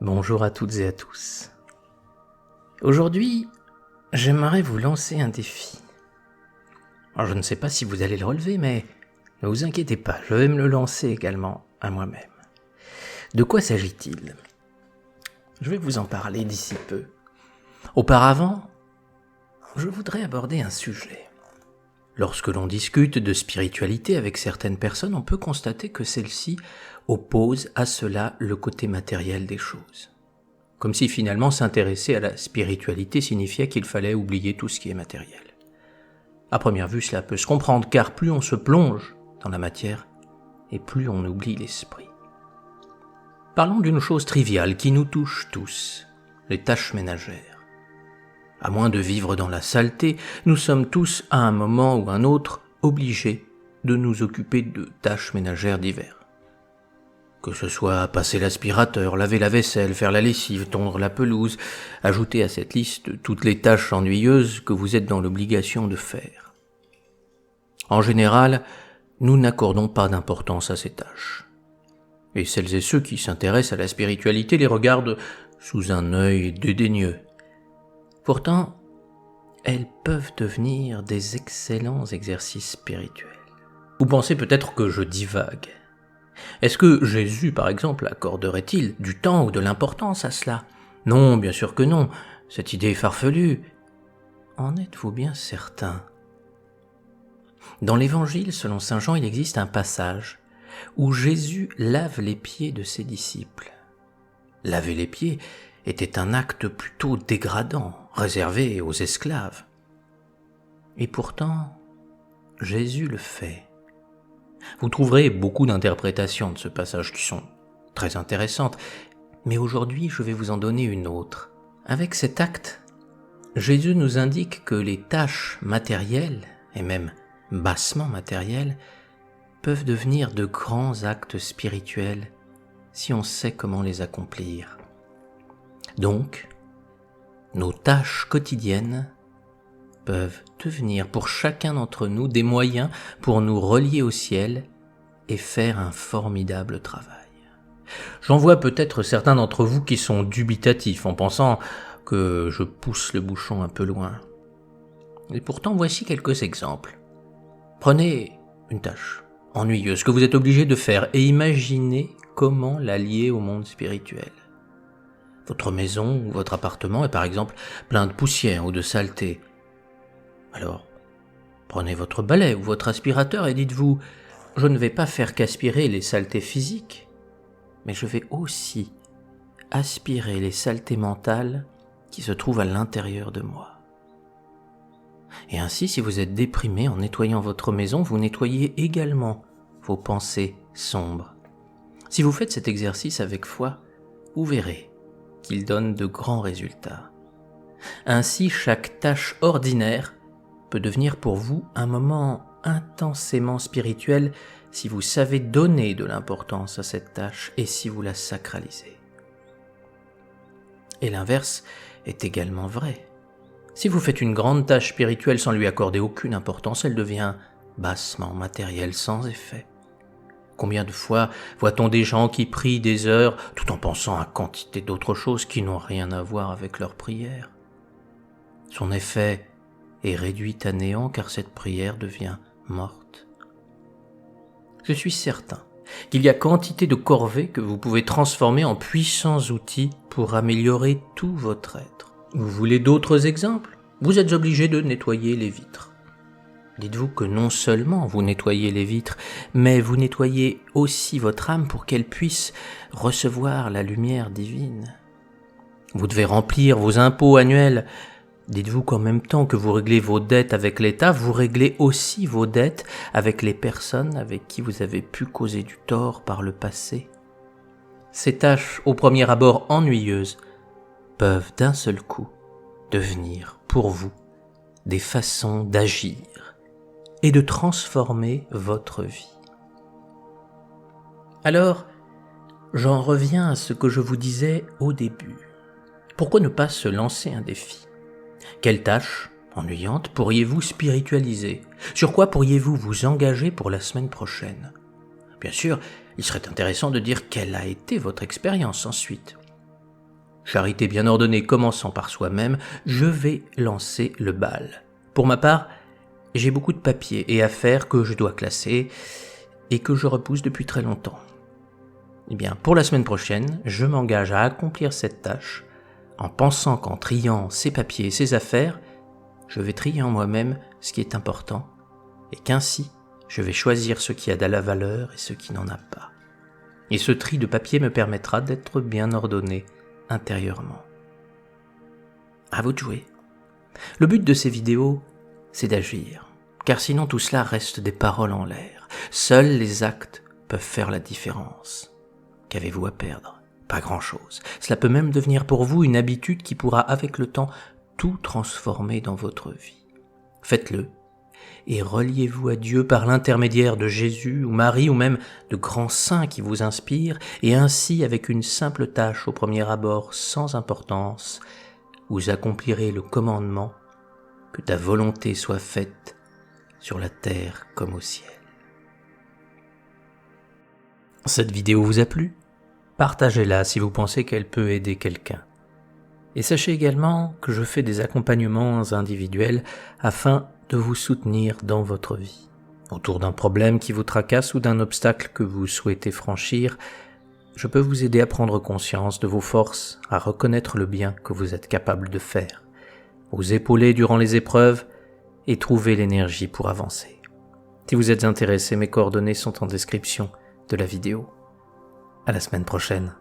Bonjour à toutes et à tous. Aujourd'hui, j'aimerais vous lancer un défi. Alors, je ne sais pas si vous allez le relever, mais ne vous inquiétez pas, je vais me le lancer également à moi-même. De quoi s'agit-il ? Je vais vous en parler d'ici peu. Auparavant, je voudrais aborder un sujet. Lorsque l'on discute de spiritualité avec certaines personnes, on peut constater que celles-ci opposent à cela le côté matériel des choses. Comme si finalement s'intéresser à la spiritualité signifiait qu'il fallait oublier tout ce qui est matériel. À première vue, cela peut se comprendre, car plus on se plonge dans la matière, et plus on oublie l'esprit. Parlons d'une chose triviale qui nous touche tous, les tâches ménagères. À moins de vivre dans la saleté, nous sommes tous, à un moment ou un autre, obligés de nous occuper de tâches ménagères diverses. Que ce soit passer l'aspirateur, laver la vaisselle, faire la lessive, tondre la pelouse, ajoutez à cette liste toutes les tâches ennuyeuses que vous êtes dans l'obligation de faire. En général, nous n'accordons pas d'importance à ces tâches. Et celles et ceux qui s'intéressent à la spiritualité les regardent sous un œil dédaigneux. Pourtant, elles peuvent devenir des excellents exercices spirituels. Vous pensez peut-être que je divague. Est-ce que Jésus, par exemple, accorderait-il du temps ou de l'importance à cela ? Non, bien sûr que non. Cette idée est farfelue. En êtes-vous bien certain ? Dans l'Évangile, selon saint Jean, il existe un passage où Jésus lave les pieds de ses disciples. Laver les pieds était un acte plutôt dégradant, réservé aux esclaves. Et pourtant, Jésus le fait. Vous trouverez beaucoup d'interprétations de ce passage qui sont très intéressantes, mais aujourd'hui je vais vous en donner une autre. Avec cet acte, Jésus nous indique que les tâches matérielles, et même bassement matérielles, peuvent devenir de grands actes spirituels si on sait comment les accomplir. Donc, nos tâches quotidiennes peuvent devenir pour chacun d'entre nous des moyens pour nous relier au ciel et faire un formidable travail. J'en vois peut-être certains d'entre vous qui sont dubitatifs en pensant que je pousse le bouchon un peu loin. Et pourtant, voici quelques exemples. Prenez une tâche ennuyeuse que vous êtes obligé de faire et imaginez comment la lier au monde spirituel. Votre maison ou votre appartement est par exemple plein de poussière ou de saleté. Alors, prenez votre balai ou votre aspirateur et dites-vous « Je ne vais pas faire qu'aspirer les saletés physiques, mais je vais aussi aspirer les saletés mentales qui se trouvent à l'intérieur de moi. » Et ainsi, si vous êtes déprimé en nettoyant votre maison, vous nettoyez également vos pensées sombres. Si vous faites cet exercice avec foi, vous verrez qu'il donne de grands résultats. Ainsi, chaque tâche ordinaire peut devenir pour vous un moment intensément spirituel si vous savez donner de l'importance à cette tâche et si vous la sacralisez. Et l'inverse est également vrai. Si vous faites une grande tâche spirituelle sans lui accorder aucune importance, elle devient bassement matérielle sans effet. Combien de fois voit-on des gens qui prient des heures tout en pensant à quantité d'autres choses qui n'ont rien à voir avec leur prière ? Son effet est réduit à néant car cette prière devient morte. Je suis certain qu'il y a quantité de corvées que vous pouvez transformer en puissants outils pour améliorer tout votre être. Vous voulez d'autres exemples ? Vous êtes obligé de nettoyer les vitres. Dites-vous que non seulement vous nettoyez les vitres, mais vous nettoyez aussi votre âme pour qu'elle puisse recevoir la lumière divine. Vous devez remplir vos impôts annuels. Dites-vous qu'en même temps que vous réglez vos dettes avec l'État, vous réglez aussi vos dettes avec les personnes avec qui vous avez pu causer du tort par le passé. Ces tâches, au premier abord ennuyeuses, peuvent d'un seul coup devenir pour vous des façons d'agir et de transformer votre vie. Alors, j'en reviens à ce que je vous disais au début. Pourquoi ne pas se lancer un défi ? Quelle tâche ennuyante pourriez-vous spiritualiser ? Sur quoi pourriez-vous vous engager pour la semaine prochaine ? Bien sûr, il serait intéressant de dire quelle a été votre expérience ensuite. charité bien ordonnée commençant par soi-même, je vais lancer le bal. Pour ma part, j'ai beaucoup de papiers et affaires que je dois classer et que je repousse depuis très longtemps. Eh bien, pour la semaine prochaine, je m'engage à accomplir cette tâche en pensant qu'en triant ces papiers et ces affaires, je vais trier en moi-même ce qui est important et qu'ainsi, je vais choisir ce qui a de la valeur et ce qui n'en a pas. Et ce tri de papier me permettra d'être bien ordonné intérieurement. À vous de jouer. Le but de ces vidéos, c'est d'agir, car sinon tout cela reste des paroles en l'air. Seuls les actes peuvent faire la différence. Qu'avez-vous à perdre? Pas grand-chose. Cela peut même devenir pour vous une habitude qui pourra avec le temps tout transformer dans votre vie. Faites-le et reliez-vous à Dieu par l'intermédiaire de Jésus ou Marie ou même de grands saints qui vous inspirent, et ainsi avec une simple tâche au premier abord sans importance, vous accomplirez le commandement que ta volonté soit faite sur la terre comme au ciel. Cette vidéo vous a plu? Partagez-la si vous pensez qu'elle peut aider quelqu'un. Et sachez également que je fais des accompagnements individuels afin de vous soutenir dans votre vie. Autour d'un problème qui vous tracasse ou d'un obstacle que vous souhaitez franchir, je peux vous aider à prendre conscience de vos forces, à reconnaître le bien que vous êtes capable de faire, vous épauler durant les épreuves et trouver l'énergie pour avancer. Si vous êtes intéressé, mes coordonnées sont en description de la vidéo. À la semaine prochaine.